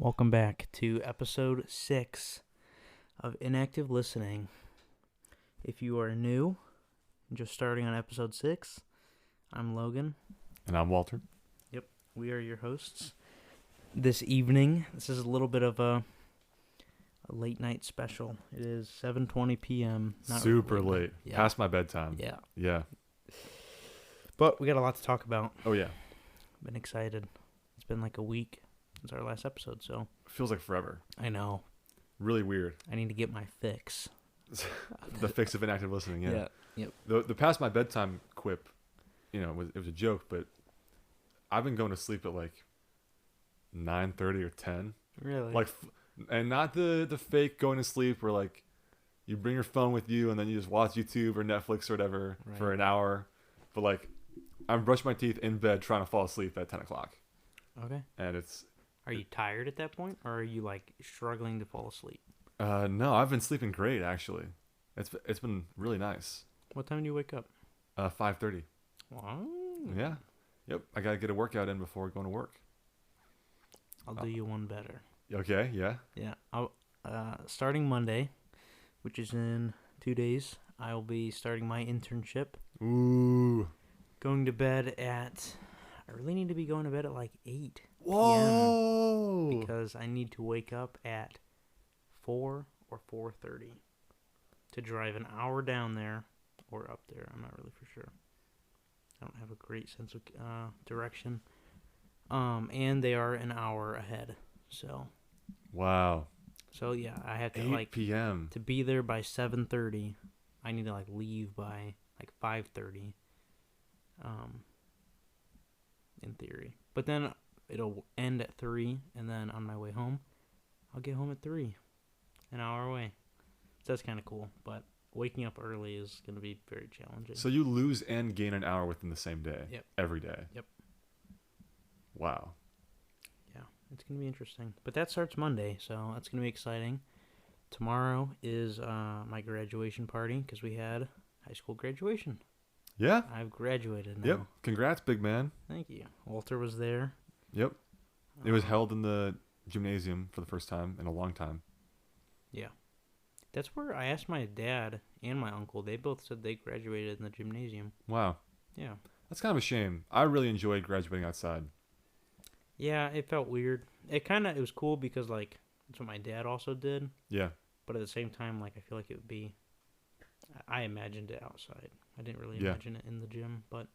Welcome back to episode 6 of Inactive Listening. If you are new and just starting on episode 6, I'm Logan. And I'm Walter. Yep, we are your hosts. This evening, this is a little bit of a late night special. It is 7:20 p.m. Super late. Yeah. Past my bedtime. Yeah. But we got a lot to talk about. Oh, yeah. Been excited. It's been like a week since our last episode, so. Feels like forever. I know. Really weird. I need to get my fix. The fix of inactive listening, yeah. Yep. The past my bedtime quip, it was a joke, but I've been going to sleep at like 9:30 or 10. Really? And not the fake going to sleep where like you bring your phone with you and then you just watch YouTube or Netflix or whatever for an hour. But like I'm brushing my teeth in bed trying to fall asleep at 10 o'clock. Okay. And it's... Are you tired at that point, or are you like struggling to fall asleep? No, I've been sleeping great actually. It's been really nice. What time do you wake up? 5:30. Wow. Yeah. Yep. I gotta get a workout in before going to work. I'll do you one better. Okay. Yeah. Yeah. Starting Monday, which is in 2 days, I will be starting my internship. Ooh. Going to bed at... I really need to be going to bed at like 8 Whoa. p.m. because I need to wake up at 4 or 4:30 to drive an hour down there or up there. I'm not really for sure. I don't have a great sense of direction. And they are an hour ahead. So. Wow. So yeah, I have to 8 p.m. to be there by 7:30. I need to like leave by like 5:30. In theory. But then it'll end at 3, and then on my way home, I'll get home at 3, an hour away. So that's kind of cool, but waking up early is going to be very challenging. So you lose and gain an hour within the same day. Yep. Every day. Yep. Wow. Yeah, it's going to be interesting. But that starts Monday, so that's going to be exciting. Tomorrow is my graduation party, because we had high school graduation. Yeah. I've graduated now. Yep. Congrats, big man. Thank you. Walter was there. Yep. It was held in the gymnasium for the first time in a long time. Yeah. That's where I asked my dad and my uncle. They both said they graduated in the gymnasium. Wow. Yeah. That's kind of a shame. I really enjoyed graduating outside. Yeah, it felt weird. It was cool because, like, that's what my dad also did. Yeah. But at the same time, like, I feel like it would be... I imagined it outside. I didn't really imagine it in the gym, but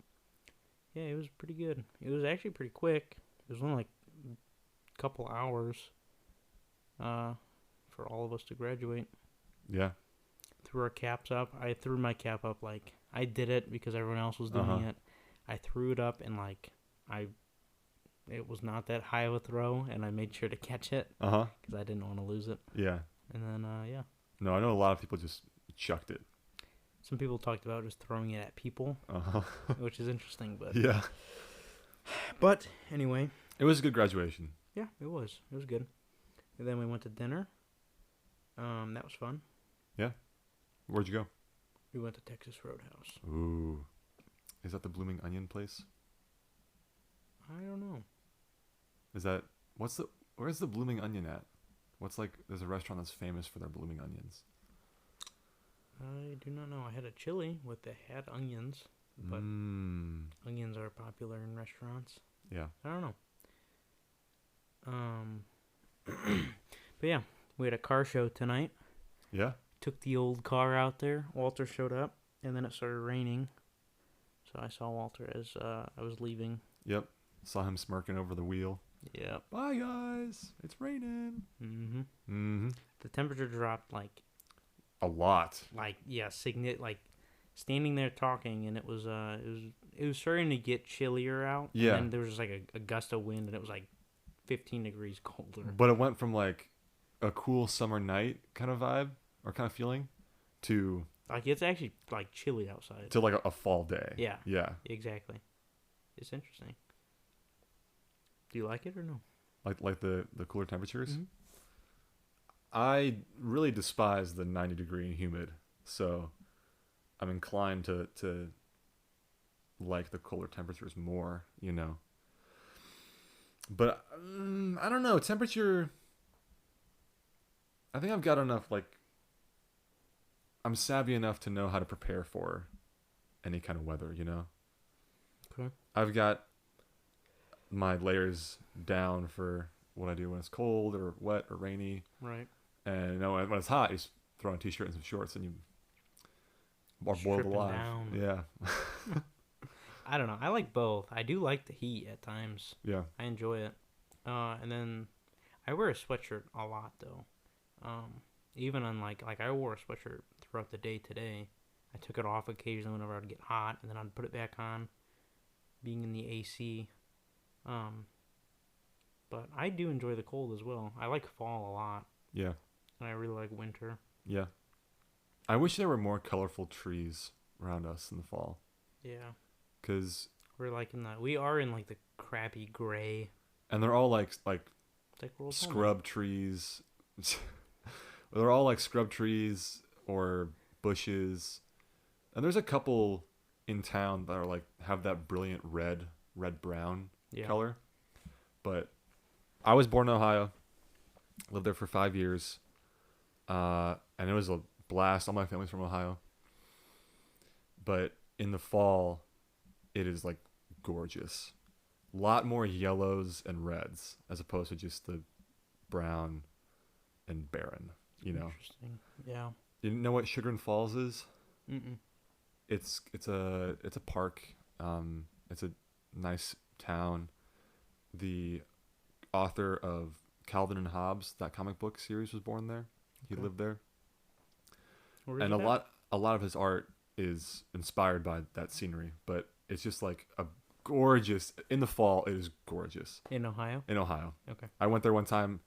yeah, it was pretty good. It was actually pretty quick. It was only like a couple hours for all of us to graduate. Yeah. Threw our caps up. I threw my cap up like I did it because everyone else was doing it. I threw it up and like it was not that high of a throw, and I made sure to catch it because I didn't want to lose it. Yeah. And then yeah. No, I know a lot of people just chucked it. Some people talked about just throwing it at people, which is interesting, but yeah. But anyway, it was a good graduation. Yeah, it was. It was good. And then we went to dinner. That was fun. Yeah. Where'd you go? We went to Texas Roadhouse. Ooh. Is that the Blooming Onion place? I don't know. Where's the Blooming Onion at? There's a restaurant that's famous for their blooming onions. I do not know. I had a chili with the had onions, but onions are popular in restaurants. Yeah. I don't know. But yeah, we had a car show tonight. Yeah. Took the old car out there. Walter showed up, and then it started raining. So I saw Walter as I was leaving. Yep. Saw him smirking over the wheel. Yep. Bye, guys. It's raining. Mm-hmm. Mm-hmm. The temperature dropped like... A lot. Like, yeah, like standing there talking, and it was starting to get chillier out. Yeah. And then there was just like a gust of wind, and it was like 15 degrees colder. But it went from like a cool summer night kind of vibe or kind of feeling to... Like, it's actually like chilly outside. To like a fall day. Yeah. Yeah. Exactly. It's interesting. Do you like it or no? Like the cooler temperatures? Mm-hmm. I really despise the 90 degree and humid, so I'm inclined to like the cooler temperatures more, But I don't know. know. Temperature. I think I've got enough. Like, I'm savvy enough to know how to prepare for any kind of weather. You know. Okay. I've got my layers down for what I do when it's cold or wet or rainy. Right. And you know, when it's hot, you just throw on a t-shirt and some shorts, and you are boiled Stripping alive. down. Yeah. I don't know. I like both. I do like the heat at times. Yeah. I enjoy it. And then I wear a sweatshirt a lot though. Even on like I wore a sweatshirt throughout the day today. I took it off occasionally whenever I'd get hot, and then I'd put it back on. Being in the AC. But I do enjoy the cold as well. I like fall a lot. Yeah. And I really like winter. Yeah. I wish there were more colorful trees around us in the fall. Yeah. Cause we are in like the crappy gray. and they're all like It's like we're scrub trees. They're all like scrub trees or bushes. And there's a couple in town that are like have that brilliant red brown color. But I was born in Ohio. Lived there for 5 years. And it was a blast. All my family's from Ohio. But in the fall, it is like gorgeous. A lot more yellows and reds as opposed to just the brown and barren, you know. Interesting. Yeah. You know what Sugar Falls is? Mm-mm. It's a park. It's a nice town. The author of Calvin and Hobbes, that comic book series, was born there. He lived there. And a lot of his art is inspired by that scenery, but it's just like a gorgeous, in the fall it is gorgeous. In Ohio? In Ohio. Okay. I went there one time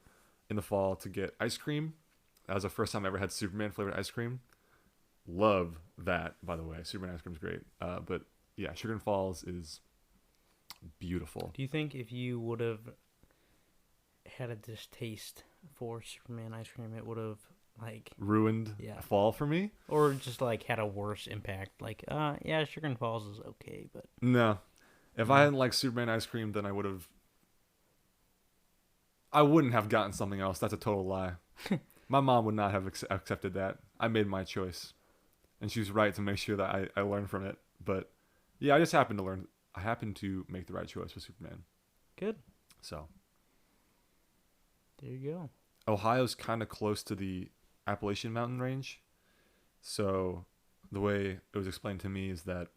in the fall to get ice cream. That was the first time I ever had Superman flavored ice cream. Love that, by the way. Superman ice cream is great. But yeah, Sugar Falls is beautiful. Do you think if you would have had a distaste for Superman ice cream, it would have like ruined fall for me? Or just like had a worse impact? Like, yeah, Sugar Falls is okay, but no. If I hadn't liked Superman ice cream, then I wouldn't have gotten something else. That's a total lie. My mom would not have accepted that. I made my choice. And she was right to make sure that I learned from it. But yeah, I just happened to learn. I happened to make the right choice with Superman. Good. So. There you go. Ohio's kind of close to the Appalachian Mountain Range. So the way it was explained to me is that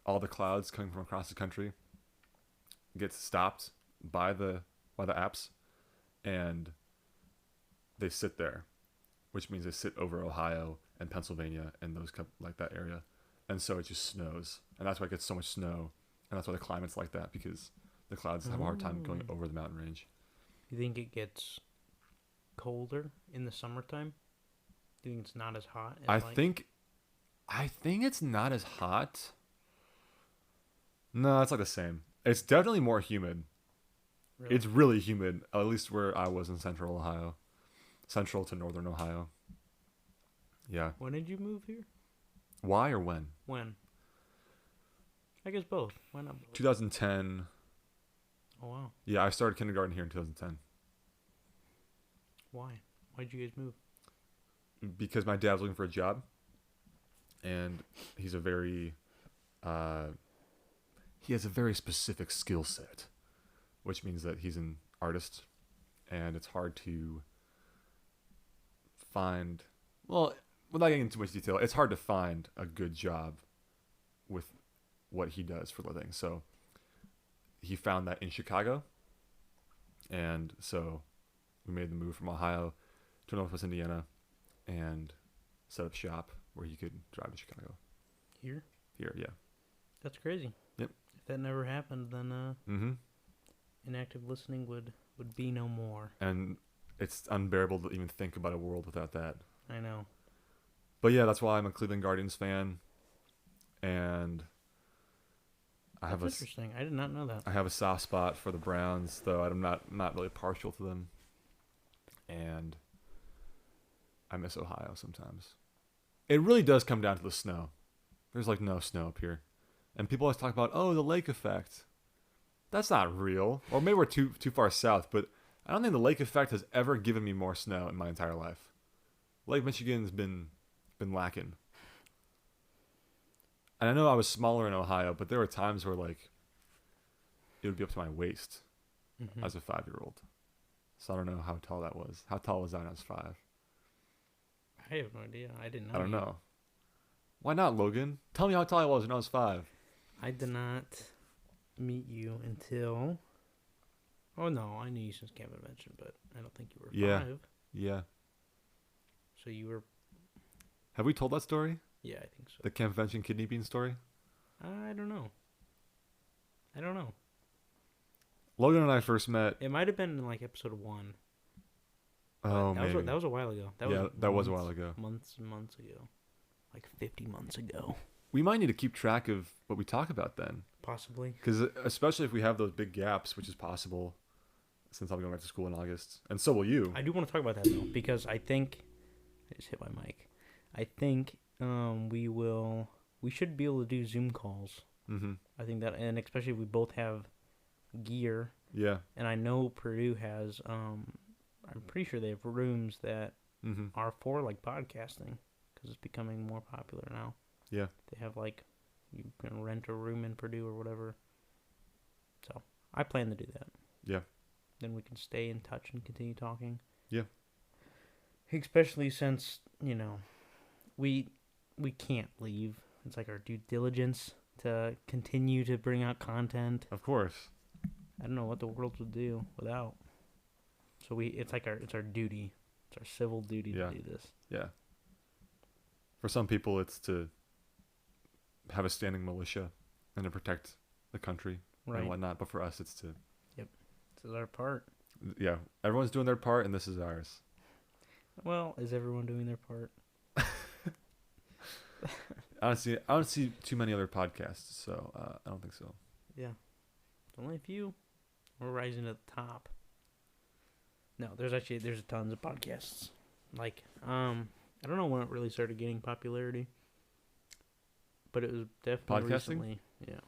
all the clouds coming from across the country gets stopped by the apps, and they sit there, which means they sit over Ohio and Pennsylvania and those like that area, and so it just snows, and that's why it gets so much snow, and that's why the climate's like that, because the clouds have a hard time going over the mountain range. You think it gets colder in the summertime? Do you think it's not as hot? I think it's not as hot. No, it's like the same. It's definitely more humid. Really? It's really humid, at least where I was in central Ohio. Central to northern Ohio. Yeah. When did you move here? Why or when? When? I guess both. Why not both? 2010. Oh, wow. Yeah, I started kindergarten here in 2010. Why? Why'd you guys move? Because my dad was looking for a job. And he's he has a very specific skill set, which means that he's an artist, and it's hard to find, well, without getting into too much detail, it's hard to find a good job with what he does for a living. So he found that in Chicago, and so we made the move from Ohio to Northwest Indiana and set up shop where he could drive to Chicago. Here, yeah. That's crazy. Yep. If that never happened, then Inactive Listening would be no more. And it's unbearable to even think about a world without that. I know. But yeah, that's why I'm a Cleveland Guardians fan, and That's interesting. I did not know that. I have a soft spot for the Browns, though I'm not really partial to them, and I miss Ohio sometimes. It really does come down to the snow. There's like no snow up here, and people always talk about the lake effect. That's not real, or maybe we're too far south, but I don't think the lake effect has ever given me more snow in my entire life. Lake Michigan's been lacking. And I know I was smaller in Ohio, but there were times where like it would be up to my waist as a 5-year-old. So I don't know how tall that was. How tall was I when I was 5? I have no idea. I didn't know. I don't know. Why not, Logan? Tell me how tall I was when I was 5. I did not meet you until... Oh, no. I knew you since camp convention, but I don't think you were 5. Yeah. So you were... Have we told that story? Yeah, I think so. The camp convention kidney bean story? I don't know. Logan and I first met... It might have been in, like, episode 1. Oh, maybe. That was a while ago. That was a while ago. Months and months ago. Like 50 months ago. We might need to keep track of what we talk about then. Possibly. Because especially if we have those big gaps, which is possible, since I'll be going back to school in August. And so will you. I do want to talk about that, though, because I think... I just hit my mic. I think we should be able to do Zoom calls. Mm-hmm. I think that, and especially if we both have gear. Yeah. And I know Purdue has, I'm pretty sure they have rooms that are for, like, podcasting, because it's becoming more popular now. Yeah. They have, like, you can rent a room in Purdue or whatever. So, I plan to do that. Yeah. Then we can stay in touch and continue talking. Yeah. Especially since, you know, we can't leave. It's like our due diligence to continue to bring out content. Of course. I don't know what the world would do without. So it's our duty. It's our civil duty to do this. Yeah. For some people, it's to have a standing militia and to protect the country and whatnot. But for us, it's to... Yep. This is our part. Yeah. Everyone's doing their part, and this is ours. Well, is everyone doing their part? I don't see too many other podcasts, so I don't think so. Yeah. Only a few. We're rising to the top. No, there's tons of podcasts. Like, I don't know when it really started getting popularity, but it was definitely podcasting? Recently. Yeah.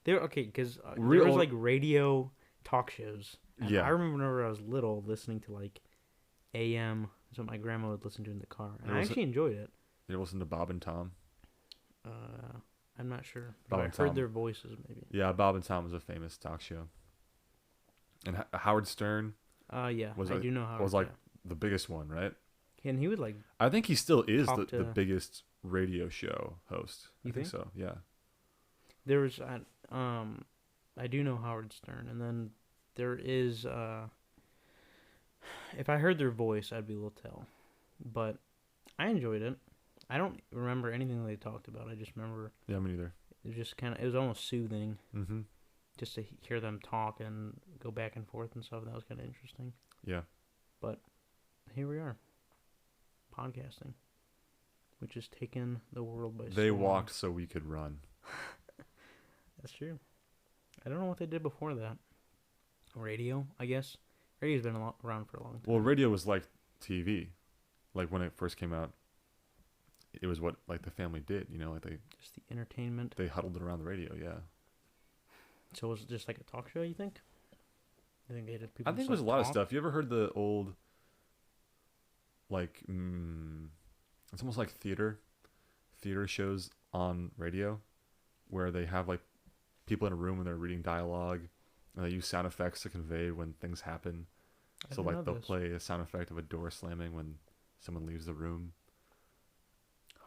Because there was like radio talk shows. Yeah. I remember whenever I was little listening to like AM. That's what my grandma would listen to in the car, and I actually enjoyed it. You listen to Bob and Tom? I'm not sure. Bob but and I heard Tom. their voices, maybe. Yeah, Bob and Tom was a famous talk show. And Howard Stern. Yeah, I do know Howard. Was like the biggest one, right? And he would like. I think he still is the biggest radio show host. You think so? Yeah. There was I do know Howard Stern, and then there is if I heard their voice, I'd be able to tell, but I enjoyed it. I don't remember anything they talked about. I just remember. Yeah, me neither. It was just it was almost soothing. Mm-hmm. Just to hear them talk and go back and forth and stuff. That was kind of interesting. Yeah. But here we are, podcasting, which has taken the world by storm. They walked so we could run. That's true. I don't know what they did before that. Radio, I guess. Radio's been around for a long time. Well, radio was like TV. Like when it first came out, it was what like the family did, you know, like they just the entertainment. They huddled around the radio, yeah. So was it just like a talk show, you think? You think they did people? I think it was a lot of stuff. You ever heard the old like it's almost like theater shows on radio where they have like people in a room and they're reading dialogue and they use sound effects to convey when things happen. So like they'll play a sound effect of a door slamming when someone leaves the room.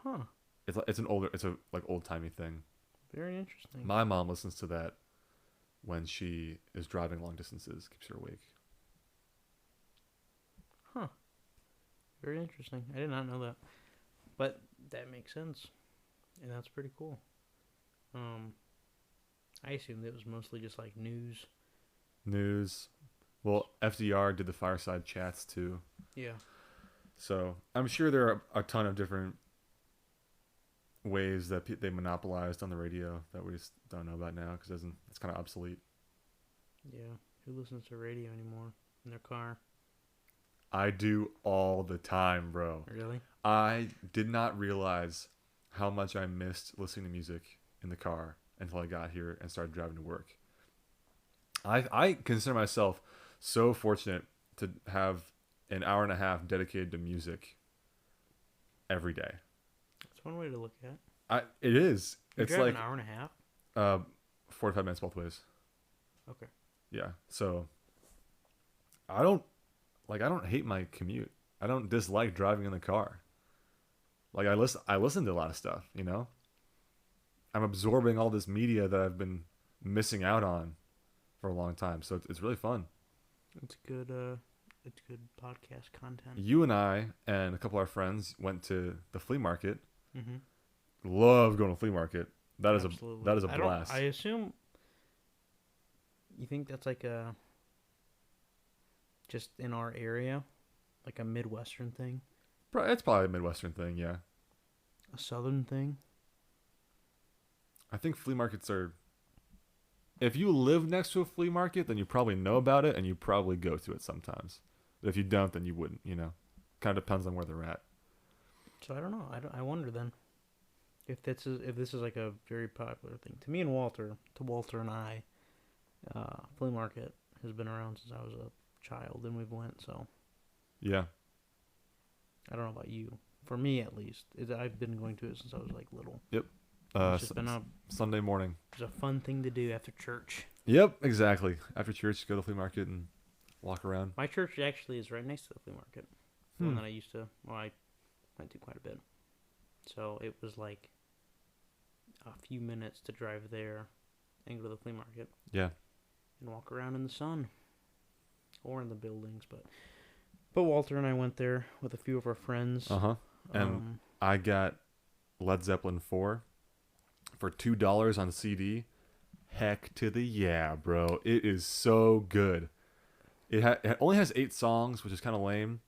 Huh. It's a like old-timey thing. Very interesting. My mom listens to that when she is driving long distances, keeps her awake. Huh. Very interesting. I did not know that. But that makes sense. And that's pretty cool. I assumed it was mostly just like news. Well, FDR did the fireside chats too. Yeah. So I'm sure there are a ton of different ways that they monopolized on the radio that we just don't know about now because it's kind of obsolete. Yeah. Who listens to radio anymore in their car? I do all the time, bro. Really? I did not realize how much I missed listening to music in the car until I got here and started driving to work. I consider myself so fortunate to have an hour and a half dedicated to music every day. That's one way to look at it. It is. You It's drive like an hour and a half? 45 minutes both ways. Okay. Yeah. So I don't hate my commute. I don't dislike driving in the car. Like I listen to a lot of stuff, you know? I'm absorbing all this media that I've been missing out on for a long time. So it's really fun. It's good podcast content. You and I and a couple of our friends went to the flea market. Mm-hmm. Love going to flea market. That is Absolutely. that is a blast. I assume you think that's like a just in our area, like a Midwestern thing, It's probably a Midwestern thing, yeah. a Southern thing. I think flea markets are. If you live next to a flea market, then you probably know about it and you probably go to it sometimes. But if you don't, then you wouldn't. You know, kind of depends on where they're at. So I don't know. I wonder then if this is like a very popular thing to me and Walter. To Walter and I, flea market has been around since I was a child, and we've went. So Yeah. I don't know about you. For me, at least, I've been going to it since I was like little. Yep. It's just been Sunday morning. It's a fun thing to do after church. Yep, exactly. After church, go to the flea market and walk around. My church actually is right next to the flea market. The one that I used to, I went to quite a bit. So it was like a few minutes to drive there and go to the flea market. Yeah. And walk around in the sun. Or in the buildings, but Walter and I went there with a few of our friends. Uh-huh. And I got Led Zeppelin 4 for $2 on CD. Heck to the yeah, bro. It is so good. It only has 8 songs, which is kind of lame,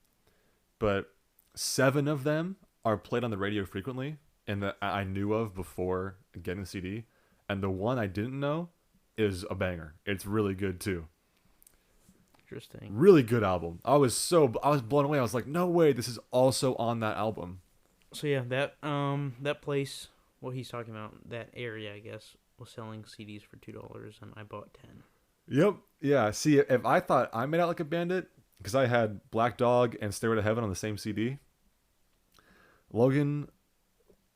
but 7 of them are played on the radio frequently and that I knew of before getting the CD, and the one I didn't know is a banger. It's really good too. Interesting. Really good album. I was blown away. I was like, no way, this is also on that album. So yeah, that place, what he's talking about, that area, I guess, was selling CDs for $2, and I bought 10. Yep. Yeah. See, if I thought I made out like a bandit, because I had Black Dog and Stairway to Heaven on the same CD, Logan.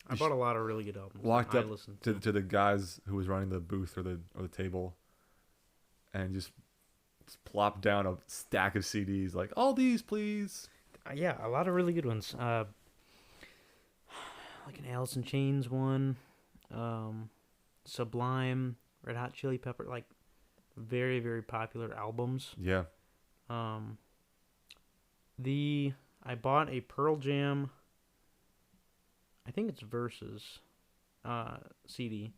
I bought a lot of really good albums. Walked up to the guys who was running the booth or the table, and just plopped down a stack of CDs, like, all these, please. Yeah, a lot of really good ones. Like an Alice in Chains one, Sublime, Red Hot Chili Pepper, like very, very popular albums. Yeah. I bought a Pearl Jam, I think it's Versus, CD,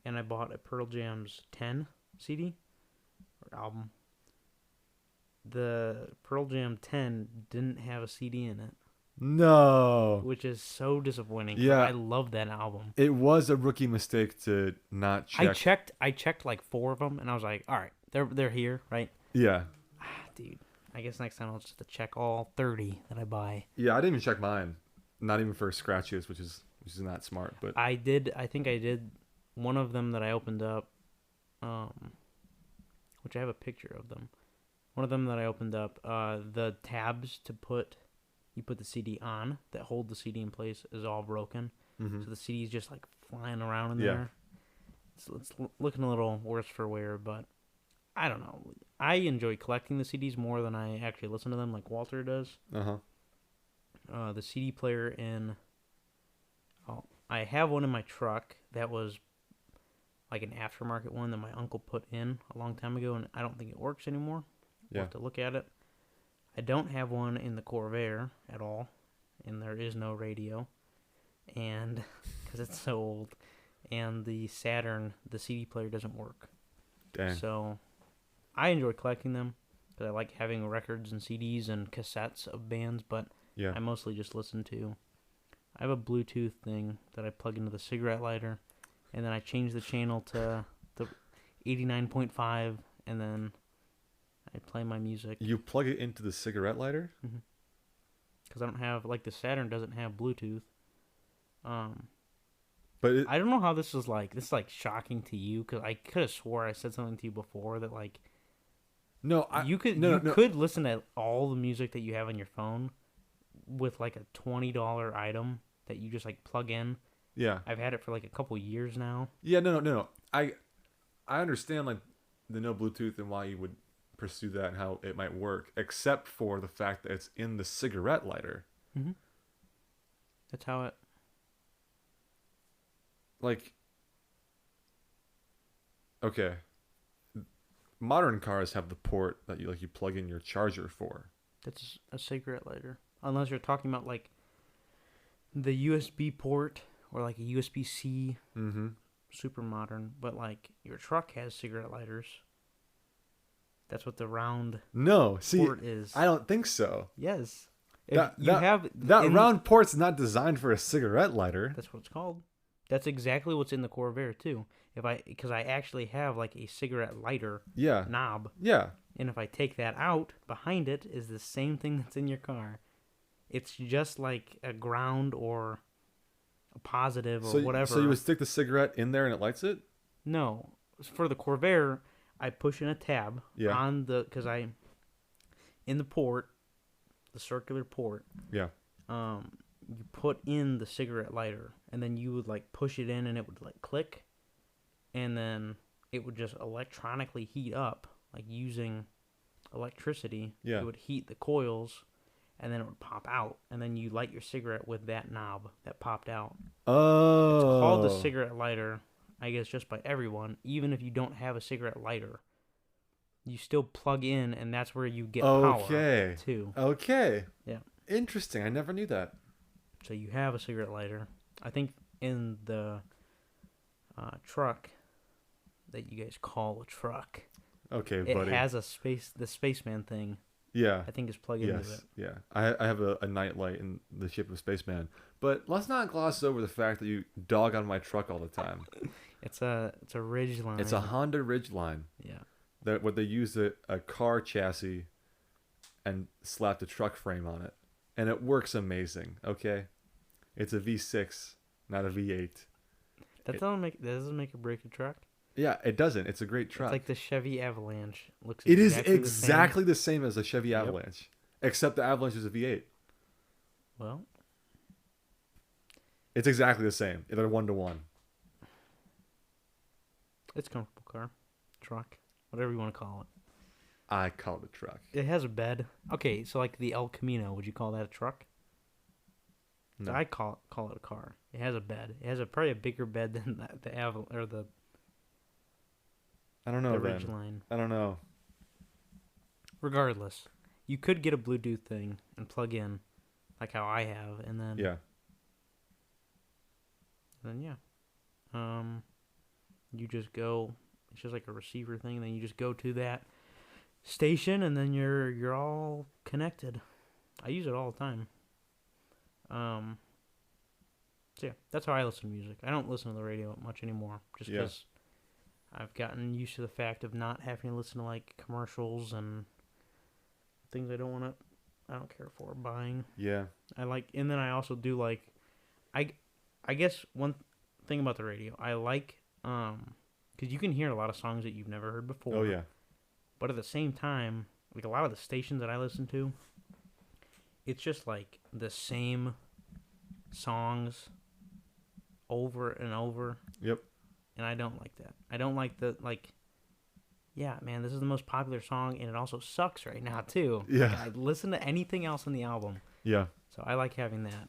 and I bought a Pearl Jam's 10 CD or album. The Pearl Jam 10 didn't have a CD in it. No. Which is so disappointing. Yeah. I love that album. It was a rookie mistake to not check. I checked like 4 of them, and I was like, all right, they're here, right? Yeah. Dude, I guess next time I'll just have to check all 30 that I buy. Yeah, I didn't even check mine. Not even for scratches, which is not smart. But I think I did one of them that I opened up, which I have a picture of them. One of them that I opened up, the tabs you put the CD on that hold the CD in place is all broken. Mm-hmm. So the CD is just like flying around in there. So it's looking a little worse for wear, but I don't know. I enjoy collecting the CDs more than I actually listen to them, like Walter does. The CD player I have one in my truck that was like an aftermarket one that my uncle put in a long time ago, and I don't think it works anymore. We'll have to look at it. I don't have one in the Corvair at all, and there is no radio, and because it's so old, and the Saturn, the CD player doesn't work. Dang. So I enjoy collecting them because I like having records and CDs and cassettes of bands, but yeah, I mostly just listen to. I have a Bluetooth thing that I plug into the cigarette lighter, and then I change the channel to the 89.5, and then I play my music. You plug it into the cigarette lighter? Because I don't have, like, the Saturn doesn't have Bluetooth. But I don't know how this is like shocking to you, because I could have swore I said something to you before that, like, No, You could no, you no. could listen to all the music that you have on your phone with like a $20 item that you just like plug in. Yeah. I've had it for like a couple years now. Yeah, no. I understand like the no Bluetooth and why you would pursue that and how it might work, except for the fact that it's in the cigarette lighter. Mm-hmm. That's how it. Like, okay, modern cars have the port that you plug in your charger for. That's a cigarette lighter. Unless you're talking about like the USB port or like a USB C, Mm-hmm. super modern. But like your truck has cigarette lighters. That's what the round No, see, port is. I don't think so. Yes. If That you have that round port's not designed for a cigarette lighter. That's what it's called. That's exactly what's in the Corvair too. Because I actually have like a cigarette lighter Yeah. knob, Yeah. and if I take that out, behind it is the same thing that's in your car. It's just like a ground or a positive or whatever. So you would stick the cigarette in there and it lights it? No, for the Corvair, I push in a tab Yeah. on the in the port, the circular port. Yeah. You put in the cigarette lighter, and then you would like push it in, and it would like click, and then it would just electronically heat up, like using electricity. Yeah. It would heat the coils, and then it would pop out, and then you light your cigarette with that knob that popped out. Oh. It's called the cigarette lighter, I guess, just by everyone. Even if you don't have a cigarette lighter, you still plug in, and that's where you get power too. Okay. Yeah. Interesting. I never knew that. So you have a cigarette lighter. I think in the truck that you guys call a truck, Okay, it buddy. has the spaceman thing. Yeah. I think is plugged into it. Yeah. I have a night light in the shape of a spaceman. But let's not gloss over the fact that you dog on my truck all the time. It's a Ridgeline. It's a Honda Ridgeline. Yeah. That what they used a car chassis and slapped a truck frame on it. And it works amazing, okay? It's a V6, not a V8. That doesn't make or break a truck. Yeah, it doesn't. It's a great truck. It's like the Chevy Avalanche. It is exactly the same as a Chevy Avalanche, except the Avalanche is a V8. Well, it's exactly the same. They're 1-to-1. it's a comfortable car, truck, whatever you want to call it. I call it a truck. It has a bed. Okay, so like the El Camino, would you call that a truck? No. I call it a car. It has a bed. It has probably a bigger bed than the I don't know, the Ben. Ridgeline. I don't know. Regardless, you could get a Bluetooth thing and plug in, like how I have, and then Yeah. you just go. It's just like a receiver thing. And then you just go to that station, and then you're all connected. I use it all the time. So yeah, that's how I listen to music. I don't listen to the radio much anymore, just because I've gotten used to the fact of not having to listen to like commercials and things I don't care for buying. Yeah. And then I also do like, I guess one thing about the radio, I like, because you can hear a lot of songs that you've never heard before. Oh yeah. But at the same time, like a lot of the stations that I listen to, it's just like the same songs over and over. Yep. And I don't like that. I don't like yeah, man, this is the most popular song, and it also sucks right now, too. Yeah. Like, I listen to anything else on the album. Yeah. So I like having that.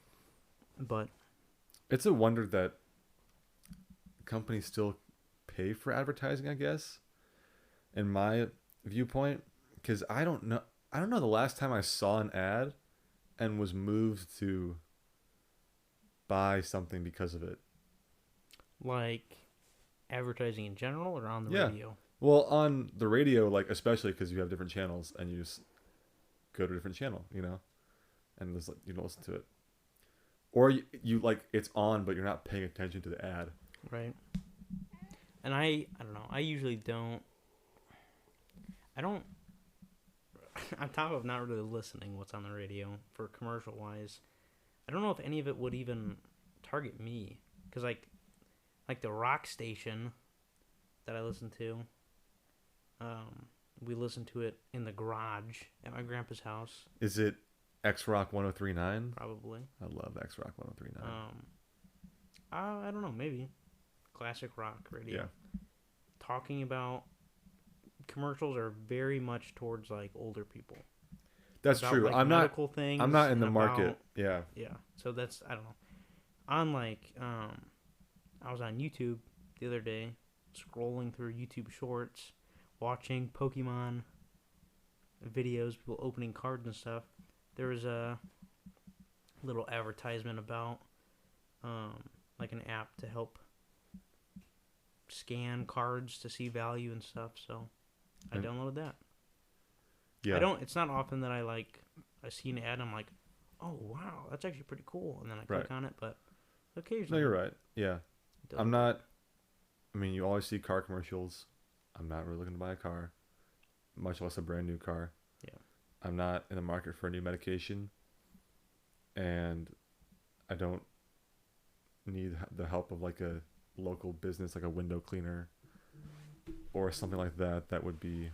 But it's a wonder that companies still pay for advertising, I guess, in my viewpoint, because I don't know the last time I saw an ad and was moved to buy something because of it. like advertising in general or on the radio? Well, on the radio, like especially because you have different channels and you just go to a different channel, and there's, you don't listen to it, or you like it's on but you're not paying attention to the ad. Right. And I don't know. I usually don't. On top of not really listening what's on the radio for commercial wise, I don't know if any of it would even target me, because like the rock station that I listen to, We listened to it in the garage at my grandpa's house. Is it X Rock 103.9? Probably. I love X Rock 103.9. I don't know. Maybe classic rock radio. Yeah. Talking about commercials are very much towards like older people. That's about, true. Like, I'm medical things. I'm not in the about, market. Yeah. Yeah. So that's, I don't know. On like I was on YouTube the other day, scrolling through YouTube Shorts, watching Pokemon videos, people opening cards and stuff. There was a little advertisement about like an app to help scan cards to see value and stuff. So I downloaded that. Yeah. It's not often that I see an ad and I'm like, oh wow, that's actually pretty cool, and then I click on it, but occasionally. No, you're right. Yeah. I'm not. I mean, you always see car commercials. I'm not really looking to buy a car, much less a brand new car. Yeah. I'm not in the market for a new medication, and I don't need the help of like a local business, like a window cleaner or something like that, that would be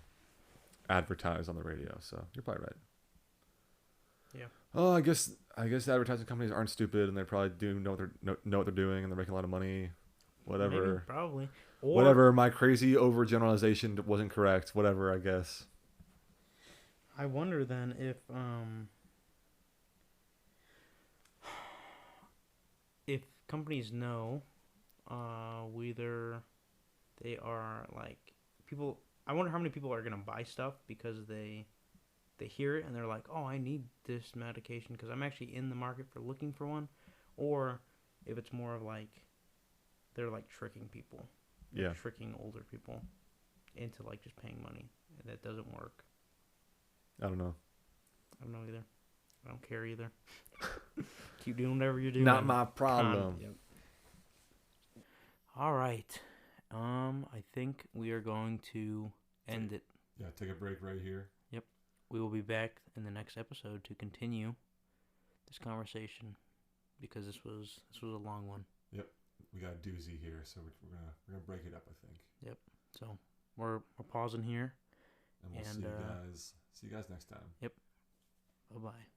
advertised on the radio. So you're probably right. Yeah. Oh, I guess advertising companies aren't stupid, and they probably do know what they're doing, and they're making a lot of money. Whatever. Maybe, probably. Or, whatever. My crazy overgeneralization wasn't correct. Whatever. I guess. I wonder then if companies know whether they are like people. I wonder how many people are gonna buy stuff because they hear it and they're like, oh, I need this medication because I'm actually in the market for looking for one, or if it's more of like they're like tricking people, tricking older people into like just paying money, and that doesn't work. I don't know. I don't know either. I don't care either. Keep doing whatever you're doing. Not my problem. Yep. All right. I think we are going to end it. Yeah, take a break right here. Yep. We will be back in the next episode to continue this conversation because this was a long one. Yep. We got a doozy here, so we're gonna break it up, I think. Yep. So we're pausing here. And we'll see you guys next time. Yep. Bye-bye.